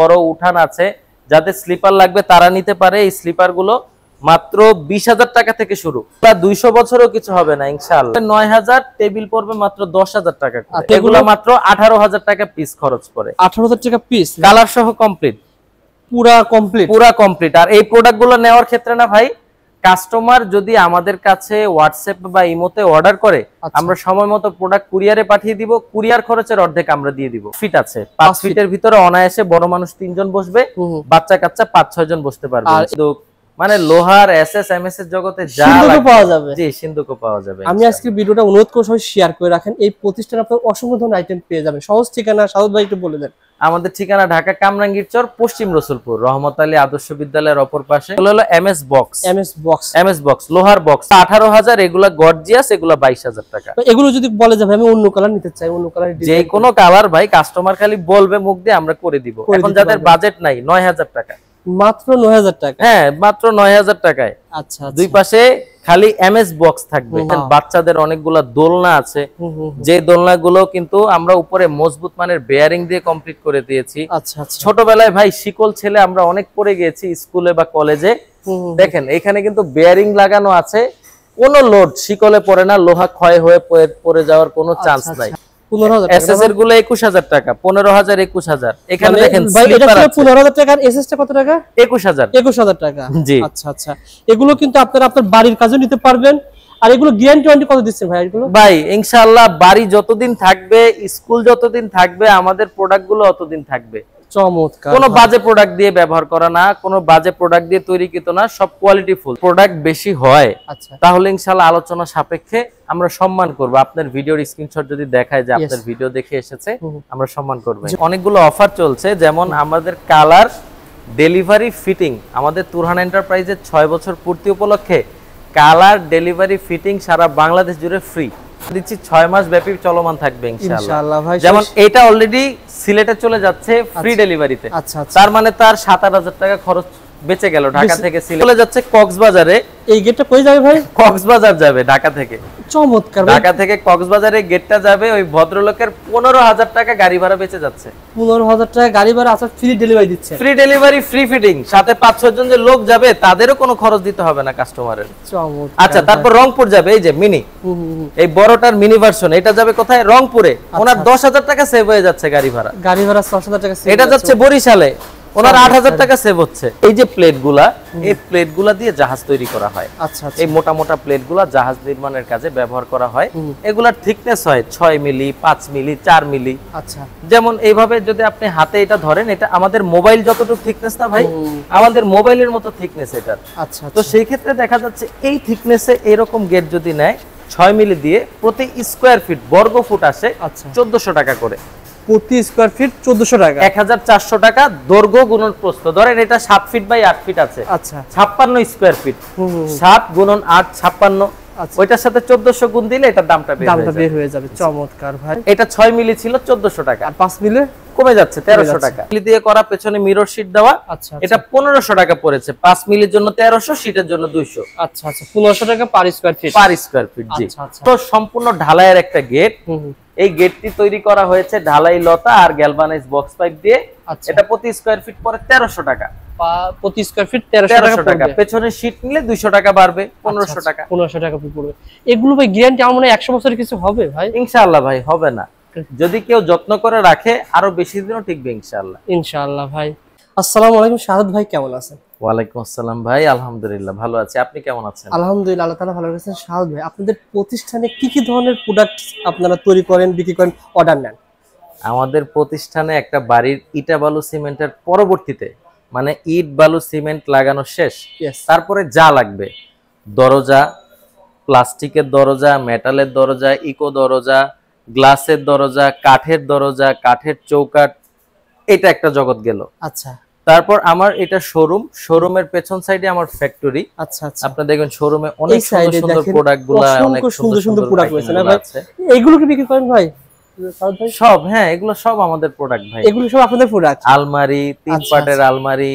বড় উঠান আছে, যাদের স্লিপার লাগবে তারা নিতে পারে। এই স্লিপার গুলো মাত্র 20,000 টাকা থেকে শুরু, 200 বছরও কিছু হবে না ইনশাআল্লাহ। 9,000 টেবিল পড়বে মাত্র 10,000 টাকা, এগুলো মাত্র 18,000 টাকা পিস খরচ পড়ে। 18,000 টাকা পিস, কালার সহ কমপ্লিট, পুরা কমপ্লিট। আর এই প্রোডাক্ট গুলো নেওয়ার ক্ষেত্রে না ভাই, কাস্টমার যদি আমাদের কাছে হোয়াটসঅ্যাপ বা ইমোতে অর্ডার করে, আমরা সময় মতো প্রোডাক্ট কুরিয়ারে পাঠিয়ে দিব। কুরিয়ার খরচের অর্ধেক আমরা দিয়ে দিব। ফিট আছে, 5 ফিটের ভিতরে অনায়াসে বড় মানুষ 3 জন বসবে, বাচ্চা কাচ্চা 5-6 জন বসতে পারবে। মানে লোহার এসএস এমএস এর জগতে যা পাওয়া যাবে, জি সিন্ধুকো পাওয়া যাবে। আমি আজকে ভিডিওটা অনুরোধ করে সবাই শেয়ার করে রাখেন। এই প্রতিষ্ঠানে আপনারা অসংখ্য ধরনের আইটেম পেয়ে যাবেন। সহজ ঠিকানা সাউদ ভাই একটু বলে দেন। আমাদের ঠিকানা ঢাকা কামরাঙ্গীর চর, পশ্চিম রসুলপুর, রহমত আলী আদর্শ বিদ্যালয়ের অপর পাশে। হলো এমএস বক্স লোহার বক্স 18,000, এগুলা গর্জিয়াস, এগুলা 22,000 টাকা। এগুলো যদি বলে যাবে আমি অন্য কালার নিতে চাই, অন্য কালার যে কোনো কালার ভাই কাস্টমার খালি বলবে, মুখ দিয়ে আমরা করে দিব। এখন যাদের বাজেট নাই, 9,000 টাকা, মাত্র 9,000 টাকা। হ্যাঁ মাত্র 9,000 টাকায়। আচ্ছা, দুই পাশে খালি এমএস বক্স থাকবে। বাচ্চাদের অনেকগুলা দোলনা আছে, যে দোলনাগুলো কিন্তু আমরা উপরে মজবুত মানের বেয়ারিং দিয়ে কমপ্লিট করে দিয়েছি। আচ্ছা, ছোটবেলায় ভাই শিকল ছেলে আমরা অনেক পড়ে গেছি স্কুলে বা কলেজে। দেখেন এখানে কিন্তু বেয়ারিং লাগানো আছে, কোনো লোড শিকলে পড়ে না, লোহা ক্ষয় হয়ে পড়ে যাওয়ার কোনো চান্স নাই। 15,000 এসএস এর গুলো 21,000 টাকা, 15,000 21,000। এখানে দেখেন ভাই এটা ছিল 15,000 টাকা, আর এসএস টা কত টাকা? 21,000 টাকা। জি আচ্ছা, এগুলো কিন্তু আপনারা আপনার বাড়ির কাজে নিতে পারবেন। আর এগুলো গ্যারান্টি ওয়ারেন্টি কত দিচ্ছেন ভাই এগুলো? ভাই ইনশাআল্লাহ বাড়ি যতদিন থাকবে, স্কুল যতদিন থাকবে, আমাদের প্রোডাক্ট গুলো ততদিন থাকবে। চমৎকার। কোনো বাজে প্রোডাক্ট দিয়ে ব্যবহার করা না, কোনো বাজে প্রোডাক্ট দিয়ে তৈরিকৃত না, সব কোয়ালিটি ফুল। প্রোডাক্ট বেশি হয় তাহলে ইনশাআল্লাহ আলোচনা সাপেক্ষে আমরা সম্মান করব। আপনার ভিডিওর স্ক্রিনশট যদি দেখায় যে আপনার ভিডিও দেখে এসেছে, আমরা সম্মান করব। অনেকগুলো অফার চলছে, যেমন আমাদের কালার ডেলিভারি ফিটিং, আমাদের তুরহান এন্টারপ্রাইজের 6 বছর পূর্তি উপলক্ষে কালার ডেলিভারি ফিটিং সারা বাংলাদেশ জুড়ে ফ্রি দিচ্ছি। 6 মাস ব্যাপী চলমান থাকবে ইনশাআল্লাহ। যেমন এটা অলরেডি সিলেটে চলে যাচ্ছে ফ্রি ডেলিভারিতে। তার মানে তার 7-8,000 টাকা খরচ বেঁচে গেল। ঢাকা থেকে সিলেট চলে যাচ্ছে কক্সবাজারে। এই গেটটা কই যাবে ভাই? কক্সবাজার যাবে ঢাকা থেকে। চমৎকার। ঢাকা থেকে কক্সবাজারে গেটটা যাবে, ওই ভদ্রলোকের 15,000 টাকা গাড়ি ভাড়া বেঁচে যাচ্ছে। 15,000 টাকা গাড়ি ভাড়া, আচ্ছা ফ্রি ডেলিভারি দিচ্ছে। ফ্রি ডেলিভারি, ফ্রি ফিটিং, সাথে 5-6 জন যে লোক যাবে তাদেরও কোনো খরচ দিতে হবে না কাস্টমারের। চমৎকার। আচ্ছা তারপর রংপুর যাবে, এই যে মিনি, এই বড়টার মিনি ভার্সন, এটা যাবে কোথায়? রংপুরে। ওনার 10,000 টাকা সেভ হয়ে যাচ্ছে গাড়ি ভাড়া। 10,000 টাকা সেভ। এটা যাচ্ছে বরিশালে, ওনার 8,000 টাকা সেভ হচ্ছে। এই যে প্লেটগুলা, এই প্লেটগুলা দিয়ে জাহাজ তৈরি করা হয়। এই মোটা মোটা প্লেটগুলা জাহাজ নির্মাণের কাজে ব্যবহার করা হয়। এগুলার থিকনেস হয় 6 মিলি, 5 মিলি, 4 মিলি। আচ্ছা যেমন এইভাবে যদি আপনি হাতে এটা ধরেন, এটা আমাদের মোবাইল যতটুকু থিকনেস না ভাই, আমাদের মোবাইলের মতো থিকনেস এটা। আচ্ছা, তো সেই ক্ষেত্রে দেখা যাচ্ছে এই থিকনেসে এরকম গেট যদি নেয় 6 মিলি দিয়ে, প্রতি স্কয়ার ফিট বর্গ ফুট আসে 1400 টাকা করে। প্রতি স্কয়ার ফিট 1400 টাকা, 1400 টাকা দৈর্ঘ্য গুণন প্রস্থ। ধরেন এটা 7 ফিট বাই 8 ফিট আছে। আচ্ছা 56 স্কয়ার ফিট, 7 গুণন 8 56। ওইটার সাথে 1400 গুণ দিলে এটার দামটা বের হয়ে যাবে। চমৎকার ভাই। এটা 6 মিলি ছিল 1400 টাকা, আর 5 মিলি কমে যাচ্ছে 1300 টাকা। মিলি দিয়ে করা, পেছনে মিরর শীট দেওয়া। এটা 1500 টাকা পড়েছে। 5 মিলির জন্য 1300, শীটের জন্য 200। আচ্ছা 1500 টাকা পার স্কয়ার ফিট। জি। তো সম্পূর্ণ ঢালাইয়ের একটা গেট। এই গেটটি তৈরি করা হয়েছে ঢালাই লতা আর গ্যালভানাইজ বক্স পাইপ দিয়ে। এটা প্রতি স্কয়ার ফিট পড়ে 1300 টাকা। প্রতি স্কয়ার ফিট 1300 টাকা। পেছনে শীট নিলে 200 টাকা বাড়বে, 1500 টাকা। 1500 টাকা পড়বে। এগুলো ভাই গ্যারান্টি আমার মনে হয় 100 বছরের কিছু হবে ভাই? ইনশাআল্লাহ ভাই হবে না, যদি কেউ যত্ন করে রাখে আরো বেশি দিনও টিকবে ইনশাআল্লাহ ভাই। আসসালামু আলাইকুম শাহাদ ভাই, কেমন আছেন? ওয়ালাইকুম আসসালাম ভাই, আলহামদুলিল্লাহ ভালো আছি। আপনি কেমন আছেন? আলহামদুলিল্লাহ, আল্লাহ তাআলা ভালো রাখছেন। শাহাদ ভাই, আপনাদের প্রতিষ্ঠানে কি কি ধরনের প্রোডাক্ট আপনারা তৈরি করেন, বিক্রি করেন, অর্ডার নেন? আমাদের প্রতিষ্ঠানে একটা বাড়ির ইটা বালু সিমেন্টের পরবর্তীতে, মানে ইট বালু সিমেন্ট লাগানো শেষ, তারপরে যা লাগবে, দরজা, প্লাস্টিকের দরজা, মেটালের দরজা, ইকো দরজা, গ্লাসের দরজা, কাঠের দরজা, কাঠের চৌকাঠ, এটা একটা জগৎ গেল। আচ্ছা, তারপর আমার এটা শোরুমের পেছন সাইডে আমার ফ্যাক্টরি। আচ্ছা, আপনারা দেখবেন শোরুমে অনেক সুন্দর সুন্দর প্রোডাক্টগুলো, অনেক সুন্দর সুন্দর প্রোডাক্ট রয়েছে না ভাই? এগুলো কি বিক্রি করেন ভাই? সব, হ্যাঁ এগুলো সব আমাদের প্রোডাক্ট ভাই। এগুলো সব আপনাদের প্রোডাক্ট? আলমারি, 3 পাটের আলমারি,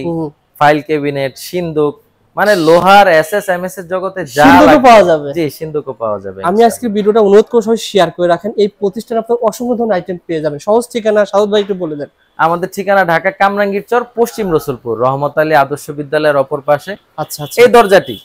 ফাইল ক্যাবিনেট, সিন্দুক, মানে লোহার এসএস এমএস এর জগতে যা পাওয়া যাবে। জি সিন্ধুকো পাওয়া যাবে। আমি আজকে ভিডিওটা অনুরোধ করে সবাই শেয়ার করে রাখেন। এই প্রতিষ্ঠানে আপনারা অসংখ্য ধরনের আইটেম পেয়ে যাবেন। সহজ ঠিকানা সাউদ ভাই একটু বলে দেন। আমাদের ঠিকানা ঢাকা কামরাঙ্গীর চর, পশ্চিম রসুলপুর, রহমত আলী আদর্শ বিদ্যালয়ের অপর পাশে। আচ্ছা আচ্ছা। এই দরজাটি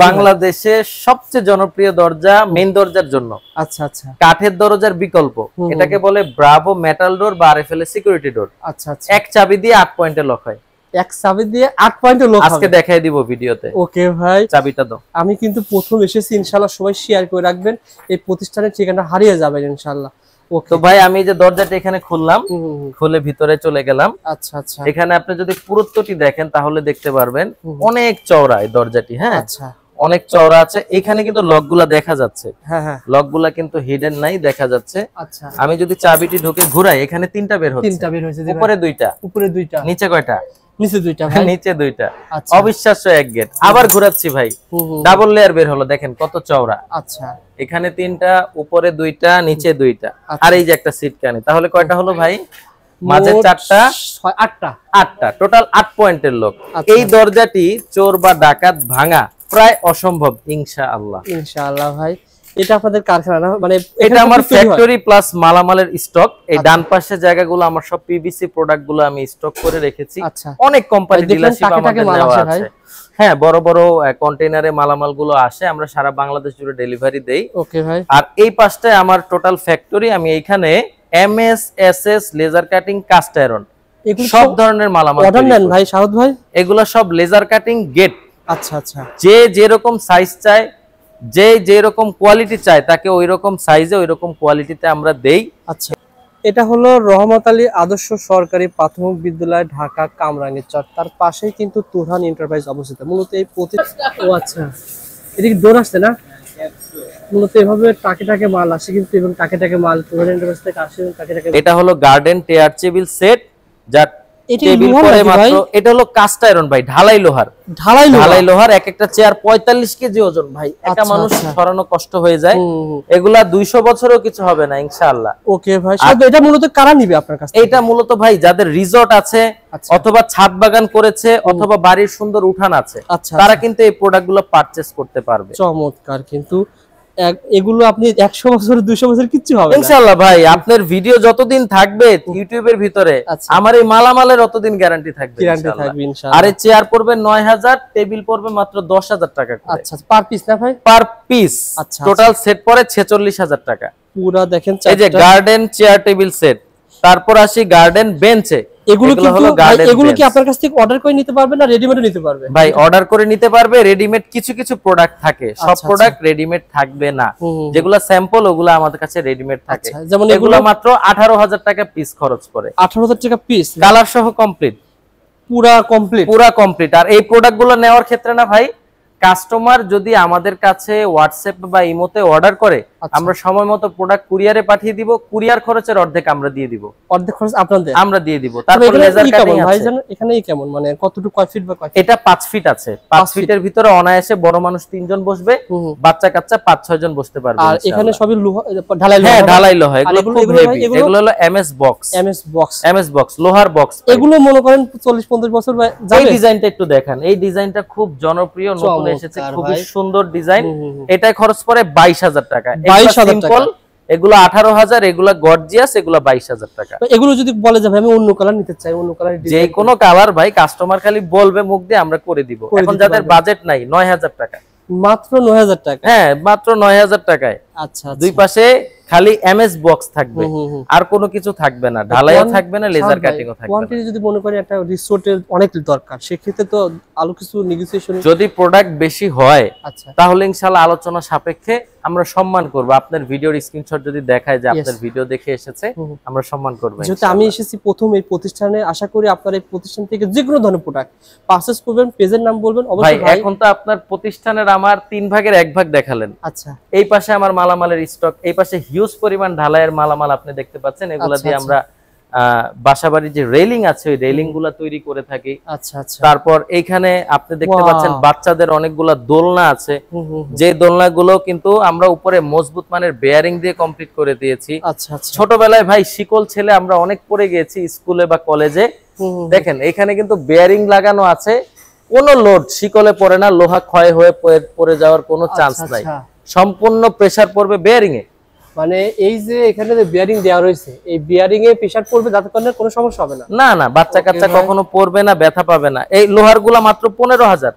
বাংলাদেশে সবচেয়ে জনপ্রিয় দরজা, মেইন দরজার জন্য। আচ্ছা আচ্ছা। কাঠের দরজার বিকল্প, এটাকে বলে ব্রাভো মেটাল ডোর বা আরএফএল সিকিউরিটি ডোর। আচ্ছা আচ্ছা। এক চাবি দিয়ে 8 পয়েন্টে লক হয়। এক চাবি দিয়ে 8 পয়েন্টে লক হবে। আজকে দেখাই দিব ভিডিওতে। ওকে ভাই, চাবিটা দাও। আমি কিন্তু প্রথম এসেছি, ইনশাআল্লাহ সবাই শেয়ার করে রাখবেন, এই প্রতিষ্ঠানের ঠিকানা হারিয়ে যাবে ইনশাআল্লাহ। ওকে তো ভাই আমি যে দরজাটা এখানে খুললাম, খুলে ভিতরে চলে গেলাম। আচ্ছা আচ্ছা। এখানে আপনি যদি পুরুত্বটি দেখেন তাহলে দেখতে পারবেন অনেক চওড়া এই দরজাটি। হ্যাঁ আচ্ছা, অনেক চওড়া আছে। এখানে কিন্তু লকগুলা দেখা যাচ্ছে। হ্যাঁ হ্যাঁ, লকগুলা কিন্তু হিডেন নাই, দেখা যাচ্ছে। আচ্ছা, আমি যদি চাবিটি ঢুকে ঘুরাই, এখানে 3টা বের হচ্ছে। 3টা বের হয়েছে। উপরে 2টা, উপরে 2টা, নিচে কয়টা? নিচে 2টা ভাই। নিচে 2টা। আচ্ছা। অবিশ্বাস্য এক গেট। আবার ঘোরাচ্ছি ভাই, ডাবল লেয়ার বের হলো, দেখেন কত চওড়া। আচ্ছা, এখানে 3টা, উপরে 2টা, নিচে 2টা, আর এই যে একটা সিট কানে। তাহলে কয়টা হলো ভাই? মাঝে 4টা, 8টা, 8টা, টোটাল 8 পয়েন্টের লক। এই দরজাটি চোর বা ডাকাত ভাঙা প্রায় অসম্ভব ইনশাআল্লাহ। ইনশাআল্লাহ ভাই। এটা আপনাদের কারখানা না, মানে এটা আমার ফ্যাক্টরি প্লাস মালামালের স্টক। এই ডান পাশের জায়গাগুলো আমার সব পিভিসি প্রোডাক্ট গুলো আমি স্টক করে রেখেছি। অনেক কোম্পানি ডিলারশিপ আমাদের নেওয়া আছে। হ্যাঁ, বড় বড় কন্টেইনারে মালামাল গুলো আসে, আমরা সারা বাংলাদেশ জুড়ে ডেলিভারি দেই। ওকে ভাই। আর এই পাশটায় আমার টোটাল ফ্যাক্টরি। আমি এইখানে MS, SS, laser cutting, cast iron, সব ধরনের মালামাল অর্ডার নেন ভাই সাউদ ভাই? এগুলো সব লেজার কাটিং গেট। আচ্ছা আচ্ছা। যে যেরকম সাইজ চায়, যে যেরকম কোয়ালিটি চায়, তাকে ওই রকম সাইজে ওই রকম কোয়ালিটিতে আমরা দেই। আচ্ছা, এটা হলো রহমত আলী আদর্শ সরকারি প্রাথমিক বিদ্যালয়, ঢাকা কামরাঙ্গীর চর। তার পাশেই কিন্তু তুরহান এন্টারপ্রাইজ অবস্থিত। মূলত এই ও আচ্ছা, এদিকে ডোর আসছে না, মূলত এভাবে টাকে টাকে মাল আসে, কিন্তু এবং টাকে টাকে মাল তুরহান এন্টারপ্রাইজ থেকে আসে, টাকে টাকে। এটা হলো গার্ডেন টেয়ার টেবিল সেট, যা টেবিল পরে মাত্র। এটা হলো কাস্ট আয়রন ভাই, ঢালাই লোহার। ঢালাই লোহার। এক একটা চেয়ার 45 কেজি ওজন ভাই। একটা মানুষ সরানো কষ্ট হয়ে যায়। এগুলা 200 বছরও কিছু হবে না ইনশাআল্লাহ। ওকে ভাই, এটা মূলত কারা নিবে আপনার কাছে? এটা মূলত ভাই যাদের রিসর্ট আছে, অথবা ছাদ বাগান করেছে, অথবা বাড়ির সুন্দর উঠান আছে, তারা কিন্তু এই প্রোডাক্টগুলো পারচেজ করতে পারবে। চমৎকার। কিন্তু এগুলো আপনি 100 বছর 200 বছর কিচ্ছু হবে না ইনশাআল্লাহ ভাই। আপনার ভিডিও যতদিন থাকবে ইউটিউবের ভিতরে, আমার এই মালামালের ততদিন গ্যারান্টি থাকবে ইনশাআল্লাহ। আর এই চেয়ার পড়বে 9000, টেবিল পড়বে মাত্র 10000 টাকা করে। আচ্ছা, পার পিস না ভাই? Per piece. টোটাল সেট পড়ে 46000 টাকা। পুরো দেখেন, এই যে গার্ডেন চেয়ার টেবিল সেট। তারপর আসি গার্ডেন বেঞ্চে। এগুলো কি আপনার কাছ থেকে অর্ডার করে নিতে পারবে না রেডিমেডও নিতে পারবে? ভাই অর্ডার করে নিতে পারবে। রেডিমেড কিছু কিছু প্রোডাক্ট থাকে, সব প্রোডাক্ট রেডিমেড থাকবে না। যেগুলো স্যাম্পল ওগুলো আমাদের কাছে রেডিমেড থাকে। যেমন এগুলো মাত্র 18000 টাকা পিস খরচ করে। 18000 টাকা পিস, কালার সহ কমপ্লিট, পুরা কমপ্লিট। আর এই প্রোডাক্টগুলো নেওয়ার ক্ষেত্রে না ভাই, কাস্টমার যদি আমাদের কাছে হোয়াটসঅ্যাপ বা ইমোতে অর্ডার করে, আমরা সময় মতো প্রোডাক্ট কুরিয়ারে পাঠিয়ে দিব। কুরিয়ার খরচের অর্ধেক আমরা দিয়ে দিব। অর্ধেক খরচ আপনাদের? আমরা দিয়ে দিব। তারপর লেজার কাটিং আছে। ভাই জানেন এখানে কেমন, মানে কতটুকু, কয় ফিট বা কয়? এটা 5 ফিট আছে। 5 ফিটের ভিতরে অনায়াসে বড় মানুষ 3 জন বসবে, বাচ্চা কাচ্চা 5-6 জন বসতে পারবে। আর এখানে সবই ঢালাই লোহা? হ্যাঁ, ঢালাই লোহা। এগুলো খুব হেভি। এগুলো হলো এমএস বক্স, লোহার বক্স। এগুলো মনে করেন 40-50 বছর যাবে। এই ডিজাইনটা একটু দেখেন। এই ডিজাইনটা খুব জনপ্রিয়, নতুন এসেছে, খুবই সুন্দর ডিজাইন। এটা খরচ পড়ে 22000 টাকা। 22000 টাকা। এগুলো 18000, এগুলো গর্জিয়াস, এগুলো 22000 টাকা। এগুলো যদি বলে যে আমি অন্য কালার নিতে চাই, অন্য কালার যে কোনো কালার ভাই, কাস্টমার খালি বলবে, মুখ দিয়ে আমরা করে দিব। এখন যাদের বাজেট নাই, 9000 টাকা, মাত্র 9000 টাকা। হ্যাঁ, মাত্র 9000 টাকায়। আচ্ছা, দুই পাশে খালি এমএস বক্স থাকবে, আর কোনো কিছু থাকবে না। ঢালাইও থাকবে না, লেজার কাটিংও থাকবে না। কোয়ান্টিটি যদি মনে করেন একটা রিসোর্টের অনেক দরকার, সেক্ষেত্রে তো আলো কিছু নেগোসিয়েশন। যদি প্রোডাক্ট বেশি হয়, তাহলে ইনশাআল্লাহ আলোচনা সাপেক্ষে আমরা সম্মান করব। আপনার ভিডিওর স্ক্রিনশট যদি দেখায় যে আপনার ভিডিও দেখে এসেছে, আমরা সম্মান করব। যেহেতু আমি এসেছি প্রথম এই প্রতিষ্ঠানে, আশা করি আপনার এই প্রতিষ্ঠান থেকে যে কোনো ধরনের প্রোডাক্ট পারচেজ করবেন। পেজের নাম বলবেন অবশ্যই। ভাই এখন তো আপনার প্রতিষ্ঠানের আমার 3 ভাগের 1 ভাগ দেখালেন। আচ্ছা, এই পাশে আমার মালামালের স্টক, এই পাশে হিউজ পরিমাণ ঢালাইয়ের মালামাল আপনি দেখতে পাচ্ছেন। এগুলা দিয়ে আমরা বাসাবাড়ির যে রেলিং আছে, ওই রেলিং গুলা তৈরি করে থাকি। আচ্ছা আচ্ছা। তারপর এইখানে আপনি দেখতে পাচ্ছেন বাচ্চাদের অনেকগুলা দোলনা আছে, যে দোলনাগুলো কিন্তু আমরা উপরে মজবুত মানের বেয়ারিং দিয়ে কমপ্লিট করে দিয়েছি। আচ্ছা আচ্ছা। ছোটবেলায় ভাই শিকল ছেলে আমরা অনেক পড়ে গিয়েছি স্কুলে বা কলেজে। দেখেন এখানে কিন্তু বেয়ারিং লাগানো আছে, কোনো লোড শিকলে পড়ে না, লোহা ক্ষয় হয়ে পড়ে যাওয়ার কোনো চান্স নাই। সম্পূর্ণ প্রেসার পড়বে বেয়ারিং এ। মানে এই যে এখানে যে বিয়ারিং দেওয়া রয়েছে, এই বিয়ারিং এ প্রেসার পড়বে যাতে করে কোনো সমস্যা হবে না? না না, বাচ্চা কাচ্চা কখনো পড়বে না, ব্যথা পাবে না। এই লোহার গুলা মাত্র 15,000,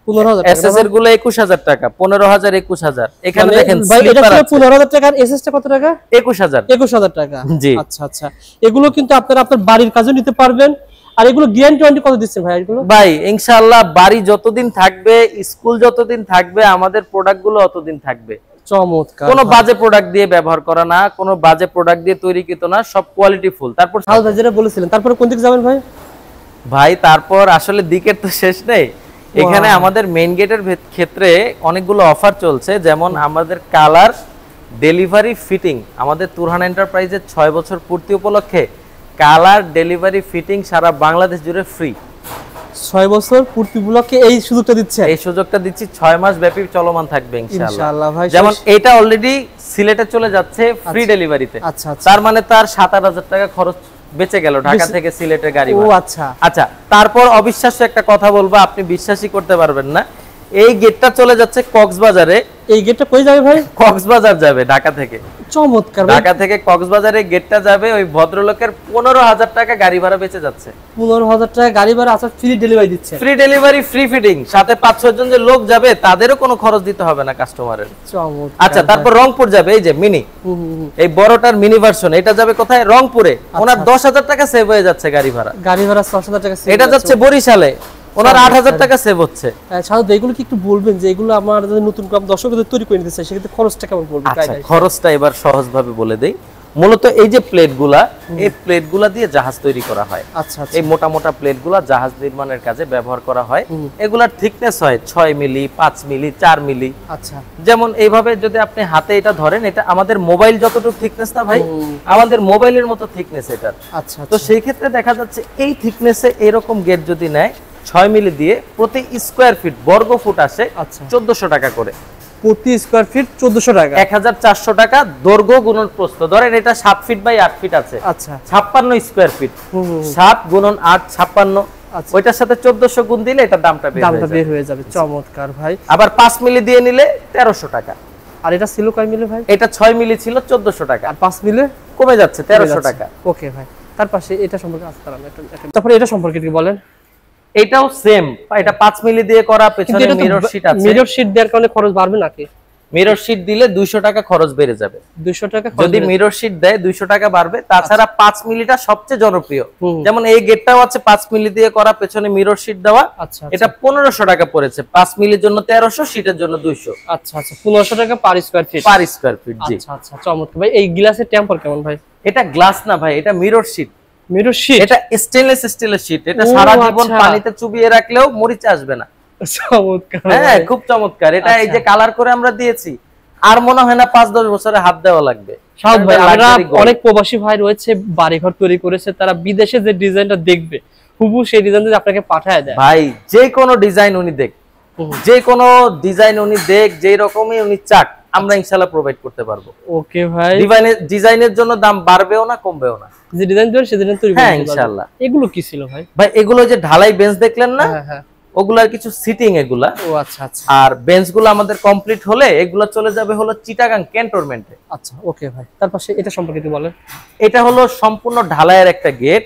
15,000 এসএস এর গুলো 21,000 টাকা, 15,000 21,000। এখানে দেখেন ভাই এটা স্লিপার ছিল আছে 15,000 টাকা, আর এসএস টা কত টাকা? 21,000। 21,000 টাকা। জি আচ্ছা আচ্ছা, এগুলো কিন্তু আপনারা আপনার বাড়ির কাজে নিতে পারবেন। আর এগুলো গ্যারান্টি ওয়ারেন্টি কত দিচ্ছেন ভাই এগুলো? ভাই ইনশাআল্লাহ বাড়ি যতদিন থাকবে, স্কুল যতদিন থাকবে, আমাদের প্রোডাক্ট গুলো অতদিন থাকবে। চমৎকার। কোনো বাজে প্রোডাক্ট দিয়ে ব্যবহার করা না, কোনো বাজে প্রোডাক্ট দিয়ে তৈরিকৃত না, সব কোয়ালিটি ফুল। তারপর হাল ভাই যেটা বলেছিলেন, তারপরে কোন দিকে যাবেন ভাই? ভাই তারপর আসলে দিকের তো শেষ নেই। এখানে আমাদের মেইন গেটের ক্ষেত্রে অনেকগুলো অফার চলছে, যেমন আমাদের কালার, ডেলিভারি, ফিটিং। আমাদের তুরহান এন্টারপ্রাইজের 6 বছর পূর্তি উপলক্ষে কালার, ডেলিভারি, ফিটিং সারা বাংলাদেশ জুড়ে ফ্রি। 6 বছর পূর্তি উপলক্ষে এই সুযোগটা দিচ্ছে? এই সুযোগটা দিচ্ছি, 6 মাস ব্যাপী চলমান থাকবে ইনশাআল্লাহ ভাই। যেমন এটা অলরেডি সিলেটে চলে যাচ্ছে ফ্রি ডেলিভারিতে। আচ্ছা আচ্ছা, তার মানে তার 7,000 টাকা খরচ বেঁচে গেল ঢাকা থেকে সিলেটের গাড়ি ভাড়া। ও আচ্ছা আচ্ছা, তারপর অবিশ্বাস্য একটা কথা বলবো, আপনি বিশ্বাসই করতে পারবেন না। এই গেটটা চলে যাচ্ছে কক্সবাজারে। এই গেটটা কই যাবে ভাই? কক্সবাজার যাবে ঢাকা থেকে। চমৎকার। ঢাকা থেকে কক্সবাজারে গেটটা যাবে, ওই ভদ্রলোকের 15,000 টাকা গাড়ি ভাড়া বেঁচে যাচ্ছে। 15,000 টাকা গাড়ি ভাড়া, আচ্ছা ফ্রি ডেলিভারি দিচ্ছে? ফ্রি ডেলিভারি, ফ্রি ফিটিং, সাথে 5-6 জন যে লোক যাবে তাদেরও কোনো খরচ দিতে হবে না কাস্টমারের। চমৎকার। আচ্ছা, তারপর রংপুর যাবে, এই যে মিনি, এই বড়টার মিনি ভার্সন, এটা যাবে কোথায়? রংপুরে। ওনার 10,000 টাকা সেভ হয়ে যাচ্ছে গাড়ি ভাড়া। গাড়ি ভাড়া 6,000 টাকা সেভ। এটা যাচ্ছে বরিশালে, ওনার 8,000 টাকা সেভ হচ্ছে। সাধারণত এগুলো কি একটু বলবেন যে এগুলো আমার যদি নতুন কম দর্শকদের তৈরি করে নিতে চাই, সেক্ষেত্রে খরচটা কেমন পড়বে? আচ্ছা, খরচটা এবার সহজভাবে বলে দেই। মূলত এই যে প্লেটগুলা, এই প্লেটগুলা দিয়ে জাহাজ তৈরি করা হয়। আচ্ছা, এই মোটা মোটা প্লেটগুলা জাহাজ নির্মাণের কাজে ব্যবহার করা হয়। এগুলার থিকনেস হয় 6 মিলি, 5 মিলি, 4 মিলি। আচ্ছা, যেমন এইভাবে যদি আপনি হাতে এটা ধরেন, এটা আমাদের মোবাইল যতটুকু থিকনেস না ভাই, আমাদের মোবাইলের মতো থিকনেস এটা। আচ্ছা, তো সেই ক্ষেত্রে দেখা যাচ্ছে এই থিকনেসে এরকম গেট যদি নেয় 6 মিলি দিয়ে, প্রতি স্কয়ার ফিট, বর্গ ফুট আসে 1400 টাকা করে। প্রতি স্কয়ার ফিট 1400 টাকা। 1400 টাকা দৈর্ঘ্য গুণন প্রস্থ। ধরেন এটা 7 ফিট বাই 8 ফিট আছে। আচ্ছা, 56 স্কয়ার ফিট। 7 গুণন 8 56। ওইটার সাথে 1400 গুণ দিলে এটা দামটা বের হয়ে যাবে। চমৎকার ভাই। আবার 5 মিলি দিয়ে নিলে 1300 টাকা। আর এটা ছিল কয় মিলি ভাই? এটা 6 মিলি ছিল 1400 টাকা, আর 5 মিলি কমে যাচ্ছে 1300 টাকা। ওকে ভাই, তার পাশে এটা সম্পর্কে আজকে আমরা তারপরে এটা সম্পর্কে কি বলেন? এটাও সেম, এটা 5 মিলি দিয়ে করা, পেছনে মিরর শীট আছে। মিরর শীট দেওয়ার কারণে খরচ বাড়বে নাকি? মিরর শীট দিলে 200 টাকা খরচ বেড়ে যাবে। 200 টাকা যদি মিরর শীট দেয় 200 টাকা বাড়বে। তাছাড়া 5 মিলিটা সবচেয়ে জনপ্রিয়। যেমন এই গেটটাও আছে 5 মিলি দিয়ে করা, পেছনে মিরর শীট দেওয়া। এটা 1500 টাকা পড়েছে, 5 মিলির জন্য 1300, শীটের জন্য 200। আচ্ছা আচ্ছা, 1500 টাকা per square feet. Per square feet, জি। আচ্ছা আচ্ছা, চমৎকার ভাই। এই গ্লাসের টেম্পার কেমন ভাই? এটা গ্লাস না ভাই, এটা মিরর শীট। Mirror sheet? এটা স্টেনলেস স্টিলের শীট। এটা সারা জীবন পানিতে চুবিয়ে রাখলেও মরিচা আসবে না। চমৎকার। হ্যাঁ, খুব চমৎকার। এটা এই যে কালার করে আমরা দিয়েছি, আর মনে হয় না 5-10 বছরে হাত দেওয়া লাগবে। সব ভাই, আমরা অনেক প্রবাসী ভাই রয়েছে, বাড়িঘর তৈরি করেছে, তারা বিদেশে যে ডিজাইনটা দেখবে হুবহু সেই ডিজাইনটা আপনাকে পাঠায় দেয়। ভাই যে কোনো ডিজাইন উনি দেখ, যে কোনো ডিজাইন উনি দেখ, যেই রকমই উনি চাক, আমরা ইনশাআল্লাহ প্রোভাইড করতে পারবো। ওকে ভাই। ডিজাইনের জন্য দাম বাড়বেও না, কমবেও না। যে ডিজাইন দেন সেই ডিজাইন তৈরি করতে পারবো ইনশাআল্লাহ। এগুলো কি ছিল ভাই? ভাই এগুলো যে ঢালাই বেঞ্চ দেখলেন না, হ্যাঁ হ্যাঁ, ওগুলার কিছু সিটিং এগুলা। ও আচ্ছা আচ্ছা। আর বেঞ্চগুলো আমাদের কমপ্লিট হলে এগুলো চলে যাবে হলো চিটাগাং ক্যান্টনমেন্টে। আচ্ছা, ওকে ভাই। তারপর এটা সম্পর্কে একটু বলেন। এটা হলো সম্পূর্ণ ঢালাইয়ের একটা গেট।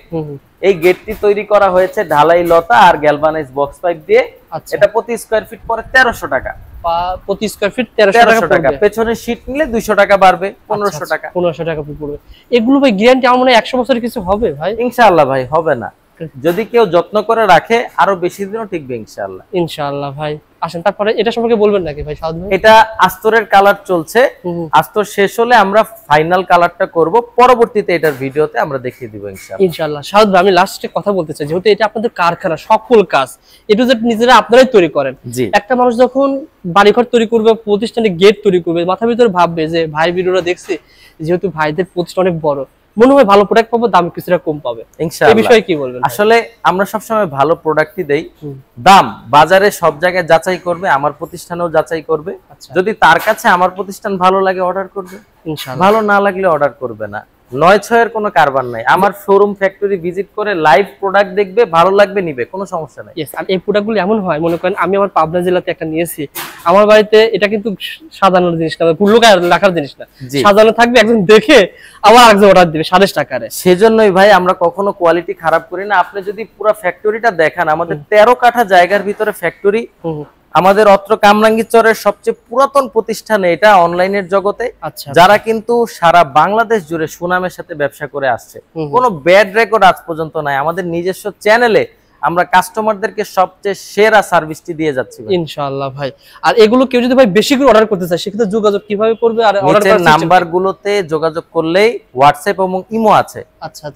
এই গেটটি তৈরি করা হয়েছে ঢালাই লতা আর গ্যালভানাইজ বক্স পাইপ দিয়ে। এটা প্রতি স্কয়ার ফিট পড়ে 1300 টাকা। প্রতি স্কয়ার ফিট 1300 টাকা। পেছনে শীট নিলে 200 টাকা বাড়বে, 1500 টাকা। 1500 টাকা পড়বে। এগুলো ভাই গ্যারান্টি আমার মনে হয় 100 বছরের কিছু হবে ভাই? ইনশাআল্লাহ ভাই, হবে না। যদি কেউ যত্ন করে রাখে আরো বেশি দিনও টিকবে ইনশাআল্লাহ। ইনশাআল্লাহ ভাই। আসেন তারপরে এটা সম্পর্কে বলবেন নাকি ভাই সাউদ ভাই? এটা আস্তরের কালার চলছে। আস্তর শেষ হলে আমরা ফাইনাল কালারটা করব, পরবর্তীতে এটার ভিডিওতে আমরা দেখিয়ে দিব ইনশাআল্লাহ। ইনশাআল্লাহ। সাউদ ভাই, আমি লাস্টে কথা বলতে চাই, যেহেতু এটা আপনাদের কারখানা, সকল কাজ এটা যে নিজেরা আপনারাই তৈরি করেন। একটা মানুষ যখন বাড়িঘর তৈরি করবে, প্রতিষ্ঠানে গেট তৈরি করবে, মাথার ভিতরে ভাববে যে ভাই ভিডিওটা দেখছি, যেহেতু ভাইদের প্রতিষ্ঠান অনেক বড়, মনে হয় ভালো প্রোডাক্ট পাবো, দাম কিছুটা কম পাবে। এই বিষয়ে কি বলবেন? আসলে আমরা সবসময় ভালো প্রোডাক্টই দেই। দাম বাজারে সব জায়গায় যাচাই করবে, আমার প্রতিষ্ঠানেও যাচাই করবে। যদি তার কাছে আমার প্রতিষ্ঠান ভালো লাগে অর্ডার করবে, ইনশাআল্লাহ। ভালো না লাগলে অর্ডার করবে না। 9-6 এর কোনো কারবার নাই। আমার শোরুম ফ্যাক্টরি ভিজিট করে লাইভ প্রোডাক্ট দেখবে, ভালো লাগবে নিবে, কোনো সমস্যা নাই। আর এই প্রোডাক্টগুলো এমন হয়, মনে করেন আমি আমার পাবনা জেলাতে একটা নিয়েছি, আমার বাড়িতে এটা কিন্তু সাজানোর জিনিস না, লুকায় রাখার জিনিস না, সাজানো থাকবে, একজন দেখে আবার আরেকজন অর্ডার দিবে 10.5 টাকারে। সেজন্যই ভাই আমরা কখনো কোয়ালিটি খারাপ করি না। আপনি যদি পুরো ফ্যাক্টরিটা দেখান, আমাদের 13 কাঠা জায়গার ভিতরে ফ্যাক্টরি, আমাদের অত্র কামরাঙ্গীরচরের সবচেয়ে পুরাতন প্রতিষ্ঠানে এটা অনলাইনের জগতে, যারা কিন্তু সারা বাংলাদেশ জুড়ে সুনামের সাথে ব্যবসা করে আসছে, কোনো ব্যাড রেকর্ড আজ পর্যন্ত নাই। আমাদের নিজস্ব চ্যানেলে আমরা কাস্টমারদেরকে সবচেয়ে সেরা সার্ভিসটি দিয়ে যাচ্ছি ইনশাআল্লাহ ভাই। আর এগুলো কেউ যদি ভাই বেশি করে অর্ডার করতে চায়, সেক্ষেত্রে যোগাযোগ কিভাবে করবে? আর অর্ডার নাম্বারগুলোতে যোগাযোগ করলেই, হোয়াটসঅ্যাপ এবং ইমো আছে,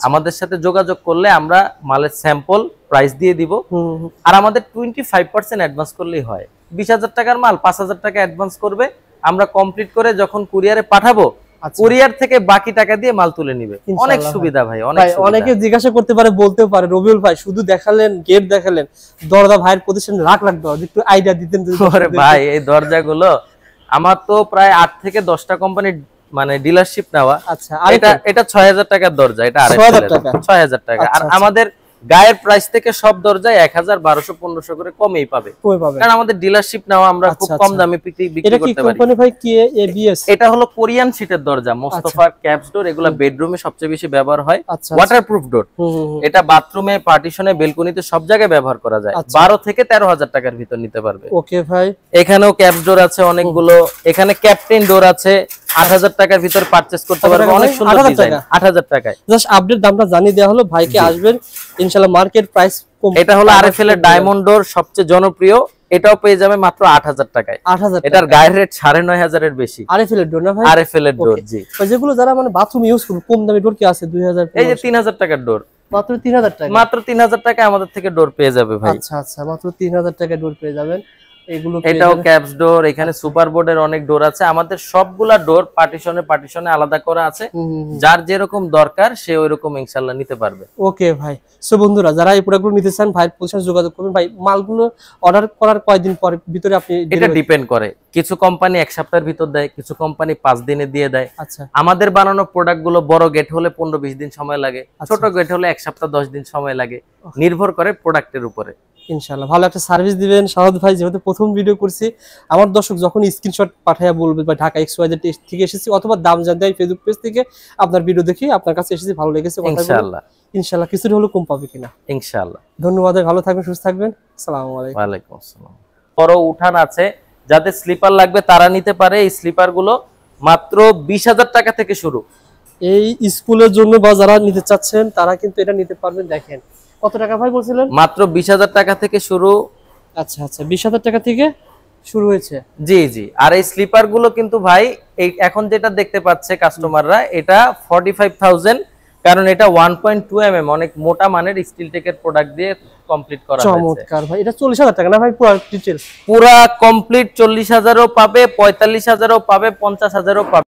আমাদের সাথে যোগাযোগ করলে আমরা মালের স্যাম্পল প্রাইস দিয়ে দিব। আর আমাদের 25% অ্যাডভান্স করলেই হয়। 20,000 টাকার মাল 5,000 টাকা অ্যাডভান্স করবে, আমরা কমপ্লিট করে যখন কুরিয়ারে পাঠাবো, কুরিয়ার থেকে বাকি টাকা দিয়ে মাল তুলে নিবে। অনেক সুবিধা ভাই, অনেকে জিজ্ঞাসা করতে পারে, বলতেও পারে, রবিউল ভাই শুধু দেখালেন, গেট দেখালেন, দরজা ভাইয়ের প্রতিষ্ঠান লাখ দরজা, একটু আইডিয়া দিতেন। ভাই এই দরজাগুলো আমার তো প্রায় 8 থেকে 10টা কোম্পানির মানে ডিলারশিপ নেওয়া। এটা 6,000 টাকার দরজা, এটা 6,000 টাকা। আর আমাদের গায়ের প্রাইস থেকে সব দরজায় 1,000, 1,200, 1,500 করে কমই পাবে, কারণ আমাদের ডিলারশিপ নাও, আমরা খুব কম দামে বিক্রি করতে পারি। এটা হলো কোরিয়ান শীটের দরজা, মোস্তফা ক্যাপস ডোর, এগুলা বেডরুমে সবচেয়ে বেশি ব্যবহার হয়। ওয়াটারপ্রুফ ডোর, এটা বাথরুমে, পার্টিশনে, বেলকনিতে সব জায়গায় ব্যবহার করা যায়। 12 থেকে 13,000 টাকার ভিতর নিতে পারবে। ওকে ভাই, এখানেও ক্যাপস ডোর আছে অনেকগুলো, এখানে ক্যাপ্টেন ডোর আছে, 8,000 টাকার ভিতর পারচেজ করতে পারবে, অনেক সুন্দর ডিজাইন। 8,000 টাকায় জাস্ট আপডেট দামটা জানিয়ে দেওয়া হলো, ভাইকে আসবেন ইনশাআল্লাহ। মার্কেট প্রাইস এটা হলো আরএফএল এর ডায়মন্ড ডোর, সবচেয়ে জনপ্রিয়, এটাও পেয়ে যাবে মাত্র 8,000 টাকায়। 8,000, এটার গায়ের রেট 9,500 এর বেশি। আরএফএল এর ডোর না ভাই? আরএফএল এর ডোর, জি। যেগুলো যারা মানে বাথরুম ইউজ করবে, কম দামি ডোর কি আছে? 2000, এই যে 3,000 টাকার ডোর, মাত্র 3,000 টাকা, মাত্র 3,000 টাকায় আমাদের থেকে ডোর পেয়ে যাবে ভাই। আচ্ছা, মাত্র 3,000 টাকায় ডোর পেয়ে যাবেন। এটাও ক্যাপস ডোর, এখানে সুপার বোর্ডের অনেক ডোর আছে। আমাদের সবগুলা ডোর পার্টিশনে আলাদা করা আছে, যার যেরকম দরকার সে ওইরকম ইনশাআল্লাহ নিতে পারবে। ওকে ভাই, সো বন্ধুরা যারা এই প্রোডাক্টগুলো নিতে চান, ভাইয়ের প্রতিষ্ঠানে যোগাযোগ করবেন। ভাই মালগুলো অর্ডার করার কয়দিন পরে ভিতরে আপনি? এটা ডিপেন্ড করে, কিছু কোম্পানি 1 সপ্তাহের ভিতর দেয়, কিছু কোম্পানি 5 দিনে দিয়ে দেয়। আমাদের বানানো প্রোডাক্টগুলো বড় গেট হলে 15-20 দিন সময় লাগে, ছোট গেট হলে 1 সপ্তাহ 10 দিন সময় লাগে, নির্ভর করে প্রোডাক্টের উপরে। ইনশাআল্লাহ ভালো একটা সার্ভিস দিবেন শাহাদ ভাই। যেহেতু প্রথম ভিডিও করছি, আমার দর্শক যখন স্ক্রিনশট পাঠায়া বলবে বা ঢাকা XYZ থেকে এসেছি, অথবা দাম জানতে ফেসবুক পেজ থেকে আপনার ভিডিও দেখি আপনার কাছে এসেছি, ভালো লেগেছে, ইনশাআল্লাহ কিছুটা হলো কম পাবে কিনা ইনশাআল্লাহ। ধন্যবাদ, ভালো থাকবেন, সুস্থ থাকবেন। আসসালামু আলাইকুম। ওয়া আলাইকুম আসসালাম। বড় উঠান আছে, যাদের স্লিপার লাগবে তারা নিতে পারে। এই স্লিপার গুলো মাত্র 20,000 টাকা থেকে শুরু। এই স্কুলের জন্য বা যারা নিতে চাচ্ছেন তারা কিন্তু এটা নিতে পারবেন। দেখেন কত টাকা ভাই বলছিলেন? মাত্র 20,000 টাকা থেকে শুরু। আচ্ছা, 20,000 টাকা থেকে শুরু হয়েছে, জি। আর এই স্লিপার গুলো কিন্তু ভাই এই এখন যেটা দেখতে পাচ্ছে কাস্টমাররা, এটা 45,000, কারণ এটা 1.2 mm অনেক মোটা মানের স্টিল টেকের প্রোডাক্ট দিয়ে কমপ্লিট করা হয়েছে। চমৎকার ভাই। এটা 40,000 টাকা না ভাই? পুরো ডিটেইলস পুরা কমপ্লিট 40,000ও পাবে, 45,000ও পাবে, 50,000ও পাবে।